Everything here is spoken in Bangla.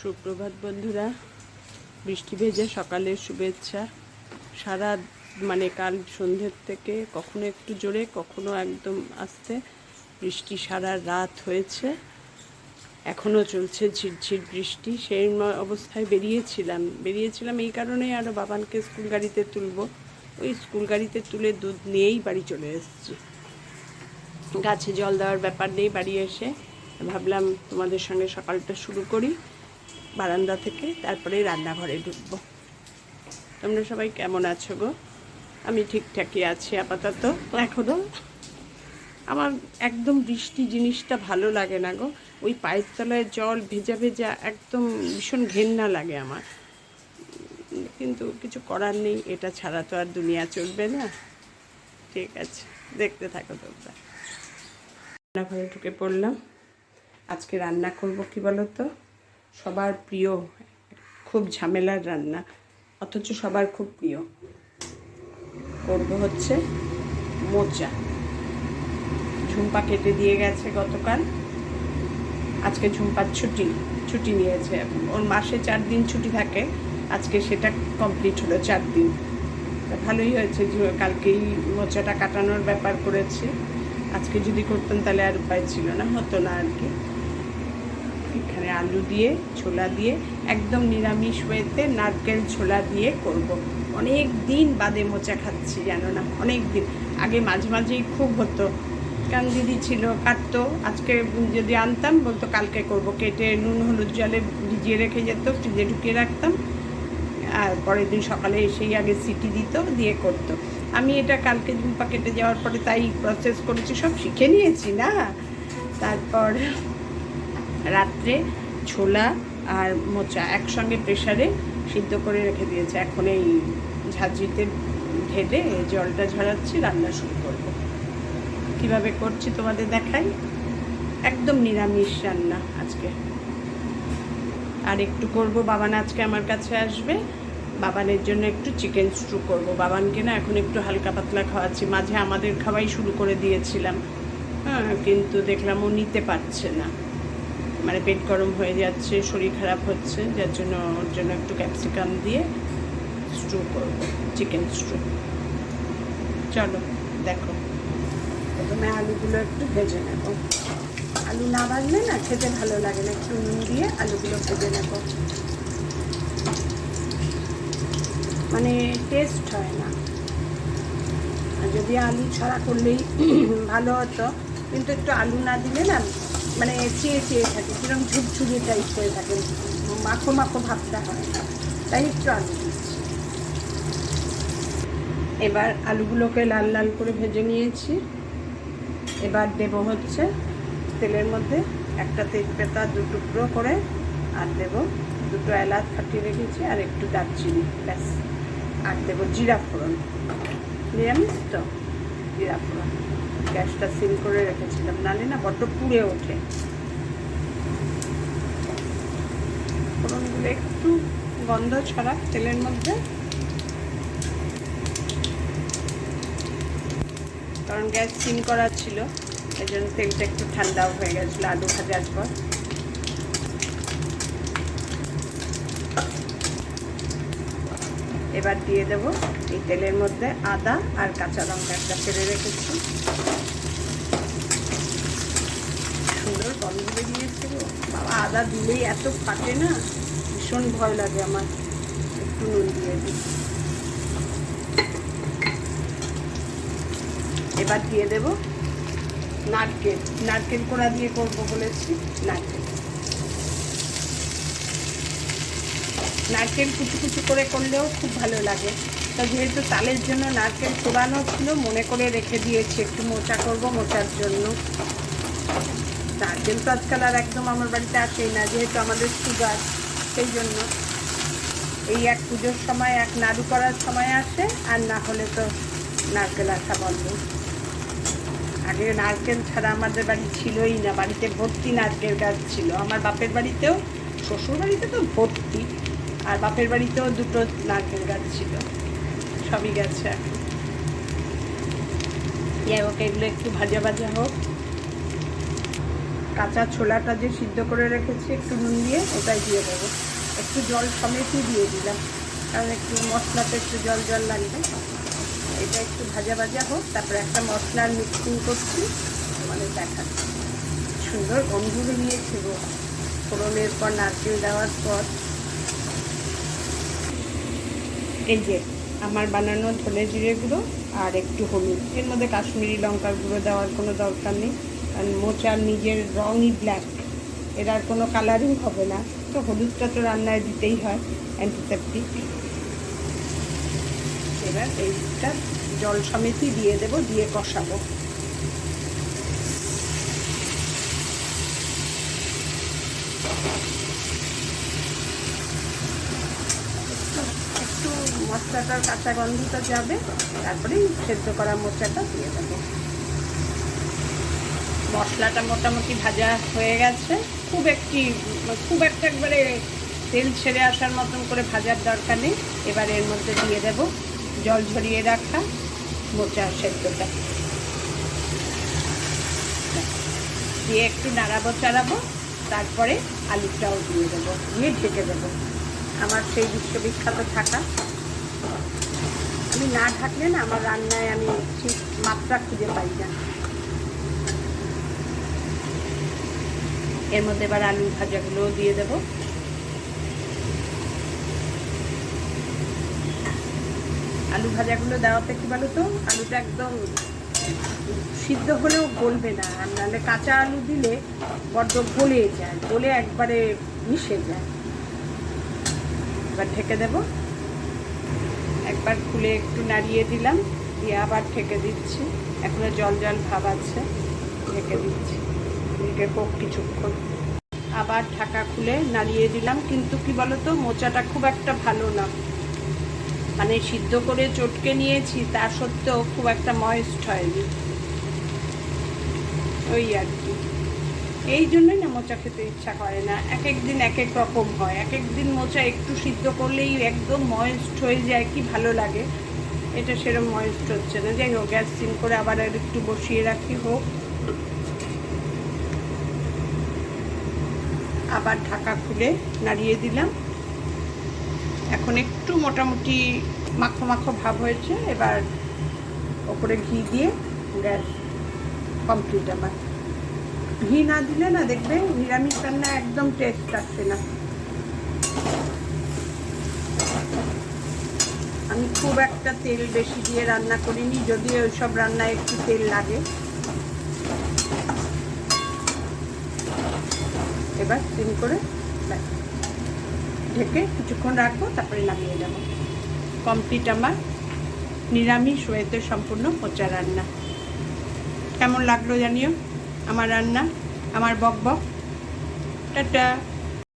সুপ্রভাত বন্ধুরা, বৃষ্টি ভেজা সকালের শুভেচ্ছা। সারা কাল সন্ধ্যের থেকে কখনো একটু জোরে কখনো একদম আস্তে বৃষ্টি সারা রাত হয়েছে, এখনও চলছে ঝিরঝির বৃষ্টি। সেই অবস্থায় বেরিয়েছিলাম এই কারণেই, আরও বাবানকে স্কুল গাড়িতে তুলব। ওই স্কুল গাড়িতে তুলে দুধ নিয়েই বাড়ি চলে এসেছি। গাছে জল দেওয়ার ব্যাপার নেই, বাড়ি এসে ভাবলাম তোমাদের সঙ্গে সকালটা শুরু করি বারান্দা থেকে, তারপরে রান্নাঘরে ঢুকবো। তোমরা সবাই কেমন আছো গো? আমি ঠিকঠাকই আছি আপাতত। এখনও আমার একদম বৃষ্টি জিনিসটা ভালো লাগে না গো। ওই পায়ের তলায় জল ভেজা ভেজা একদম ভীষণ ঘেন্না লাগে আমার, কিন্তু কিছু করার নেই, এটা ছাড়া তো আর দুনিয়া চলবে না। ঠিক আছে, দেখতে থাকো তোমরা। রান্নাঘরে ঢুকে পড়লাম। আজকে রান্না করব কি বলো তো, সবার প্রিয়, খুব ঝামেলার রান্না অথচ সবার খুব প্রিয়। করব হচ্ছে মোচা। ঝুম্পা কেটে দিয়ে গেছে গতকাল, আজকে ঝুম্পার ছুটি নিয়েছে। ওর মাসে 4 দিন ছুটি থাকে, আজকে সেটা কমপ্লিট হলো 4 দিন। তা ভালোই হয়েছে যে কালকেই মোচাটা কাটানোর ব্যাপার করেছি। আজকে যদি করতাম তাহলে আর উপায় ছিল না, হতো না আর কি। এখানে আলু দিয়ে ছোলা দিয়ে একদম নিরামিষ ওয়েতে নারকেল ছোলা দিয়ে করব। অনেক দিন বাদে মোচা খাচ্ছি, জানো না, অনেক দিন আগে মাঝে মাঝেই খুব হতো, কারণ দিদি ছিল কাটতো। আজকে যদি আনতাম বলতো কালকে করব, কেটে নুন হলুদ জলে ভিজিয়ে রেখে যেত, ফ্রিজে ঢুকিয়ে রাখতাম, আর পরের দিন সকালে এসেই আগে সিটি দিত, দিয়ে করতো। আমি এটা কালকে ঝুম্পা কেটে যাওয়ার পরে তাই প্রসেস করেছি, সব শিখে নিয়েছি না। তারপর রাত্রে ছোলা আর মোচা একসঙ্গে প্রেসারে সিদ্ধ করে রেখে দিয়েছে। এখন এই ঝাঁঝরিতে ঢেলে জলটা ঝরাচ্ছি, রান্না শুরু করব। কীভাবে করছি তোমাদের দেখাই। একদম নিরামিষ রান্না আজকে। আর একটু করব, বাবান আজকে আমার কাছে আসবে, বাবানের জন্য একটু চিকেন স্টু করব। বাবানকে না এখন একটু হালকা পাতলা খাওয়াচ্ছি, মাঝে আমাদের খাওয়াই শুরু করে দিয়েছিলাম, কিন্তু দেখলাম ও নিতে পারছে না, পেট গরম হয়ে যাচ্ছে, শরীর খারাপ হচ্ছে, যার জন্য ওর জন্য একটু ক্যাপসিকাম দিয়ে স্টু করব, চিকেন স্টু। চলো দেখো। প্রথমে আলুগুলো একটু ভেজে নেব। আলু না ভাজলে না খেতে ভালো লাগে না, একটু নুন দিয়ে আলুগুলো ভেজে নেব, টেস্ট হয় না। আর যদি আলু ছাড়া করলেই ভালো হতো, কিন্তু একটু আলু না দিলে না চেয়ে থাকে, কিরকম ঝুরঝুরি টাইপ হয়ে থাকে, মাখো মাখো ভাবটা হয় না, তাই একটু আলু দিচ্ছি। এবার আলুগুলোকে লাল লাল করে ভেজে নিয়েছি। এবার দেবো হচ্ছে তেলের মধ্যে একটা তেজপাতা 2 টুকরো করে, আর দেবো 2টো এলাচ ফাটিয়ে রেখেছি, আর একটু দারচিনি, ব্যাস। আর দেবো জিরা ফোড়ন, নিরামিষ তো জিরা ফোড়ন। গ্যাসটা সিল করে রেখেছিলাম, নাহলে না বড্ড পুড়ে ওঠে। ফোড়নগুলো একটু গন্ধ ছড়াক তেলের মধ্যে, কারণ গ্যাস সিল করা ছিল, এই জন্য তেলটা একটু ঠান্ডাও হয়ে গেছিলো আলু ভাজার পর। এবার দিয়ে দেবো এই তেলের মধ্যে আদা আর কাঁচা লঙ্কা একটা ফেলে রেখেছি। সুন্দর গন্ধ বেরিয়েছে গো বাবা, আদা দিলেই এত ফাটে না, ভীষণ ভয় লাগে আমার। একটু নুন দিয়ে দিই। এবার দিয়ে দেবো নারকেল কোড়া দিয়ে করবো বলেছি। নারকেল কুচি কুচি করে করলেও খুব ভালো লাগে, তা যেহেতু তালের জন্য নারকেল কোড়ানো ছিল, মনে করে রেখে দিয়েছি একটু মোচা করবো, মোচার জন্য। নারকেল তো আজকাল আর একদম আমার বাড়িতে আসেই না, যেহেতু আমাদের সুগার, সেই জন্য এই এক পুজোর সময়, এক নাড়ু করার সময় আসে, আর না হলে তো নারকেল আসা বন্ধ। আগে নারকেল ছাড়া আমাদের বাড়ি ছিলই না, বাড়িতে ভর্তি নারকেল গাছ ছিল। আমার বাপের বাড়িতেও, শ্বশুর বাড়িতে তো ভর্তি, আর বাপের বাড়িতেও 2টো নারকেল গাছ ছিল, সবই গেছে এখন। যাই হোক, এগুলো একটু ভাজা ভাজা হোক। কাঁচা ছোলাটা যে সিদ্ধ করে রেখেছি একটু নুন দিয়ে ওটাই দিয়ে দেবো, একটু জল সমেতই দিয়ে দিলাম, কারণ একটু মশলাতে একটু জল জল লাগবে। এটা একটু ভাজা ভাজা হোক, তারপরে একটা মশলার মিক্সিং করছি, মানে দেখাচ্ছি। সুন্দর গন্ধ বেরিয়েছে গো ফোড়নের পর, নারকেল দেওয়ার পর। এই যে আমার বানানো ধনে জিরে গুঁড়ো আর একটু হলুদ, এর মধ্যে কাশ্মীরি লঙ্কার গুঁড়ো দেওয়ার কোনো দরকার নেই, কারণ মোচার নিজের রঙই ব্ল্যাক, এর আর কোনো কালারিং হবে না। তো হলুদটা তো রান্নায় দিতেই হয়, অ্যান্টিসেপটিক। এবার এইটা জল সমেতই দিয়ে দেবো, দিয়ে কষাবো। একটু মশলাটার কাঁচা গন্ধটা যাবে, তারপরে সেদ্ধ করা মোচাটা দিয়ে দেবো। মশলাটা মোটামুটি ভাজা হয়ে গেছে, খুব একটা একবারে তেল ছেড়ে আসার মতন করে ভাজার দরকার নেই। এবার এর মধ্যে দিয়ে দেব জল ঝরিয়ে রাখা মোচা সেদ্ধটা, দিয়ে একটু নাড়াবো চাড়াবো, তারপরে আলুটাও দিয়ে দেবো, দিয়ে ঢেকে দেবো। আমার সেই বিশ্ববিখ্যাত ঢাকা, আমি না ঢাকলে না আমার রান্নায় আমি ঠিক মাত্রা খুঁজে পাই না। এর মধ্যে এবার আলু ভাজাগুলোও দিয়ে দেব। আলু ভাজাগুলো দেওয়াতে কি বলো তো, আলুটা একদম সিদ্ধ হলেও গলবে না, আর নাহলে কাঁচা আলু দিলে বড্ড গলে যায়, গলে একবারে মিশে যায়। এবার ঢেকে দেব, একবার খুলে একটু নাড়িয়ে দিলাম, দিয়ে আবার ঢেকে দিচ্ছি। এখনো জল জল ভাব আছে, ঢেকে দিচ্ছি, ঢেকে হোক কিছুক্ষণ। আবার ঢাকা খুলে নাড়িয়ে দিলাম, কিন্তু কি বলতো মোচাটা খুব একটা ভালো না, মানে সিদ্ধ করে চটকে নিয়েছি, তা সত্ত্বেও খুব একটা ময়েস্ট হয়নি, ওই আর কি। এই জন্যই না মোচা খেতে ইচ্ছা করে না, এক এক দিন এক এক রকম হয়, এক এক দিন মোচা একটু সিদ্ধ করলেই একদম ময়েস্ট হয়ে যায়, কি ভালো লাগে। এটা সেরকম ময়েস্ট হচ্ছে না। যাই হোক, গ্যাস সিম করে আবার একটু বসিয়ে রাখি, হোক। আবার ঢাকা খুলে নাড়িয়ে দিলাম, এখন একটু মোটামুটি মাখো মাখো ভাব হয়েছে। এবার ওপরে ঘি দিয়ে গ্যাস কমপ্লিট। আমার ঘি না দিলে না দেখবে নিরামিষ রান্না একদম টেস্ট আসছে না। আমি খুব একটা তেল বেশি দিয়ে রান্না করিনি, যদিও ওইসব রান্নায় একটু তেল লাগে। এবার সিম করে ঢেকে কিছুক্ষণ রাখবো, তারপরে নামিয়ে যাবো। কমপ্লিট আমার নিরামিষ ওয়েতে সম্পূর্ণ মোচা রান্না। কেমন লাগলো জানিও আমার রান্না, আমার বক বক। টাটা।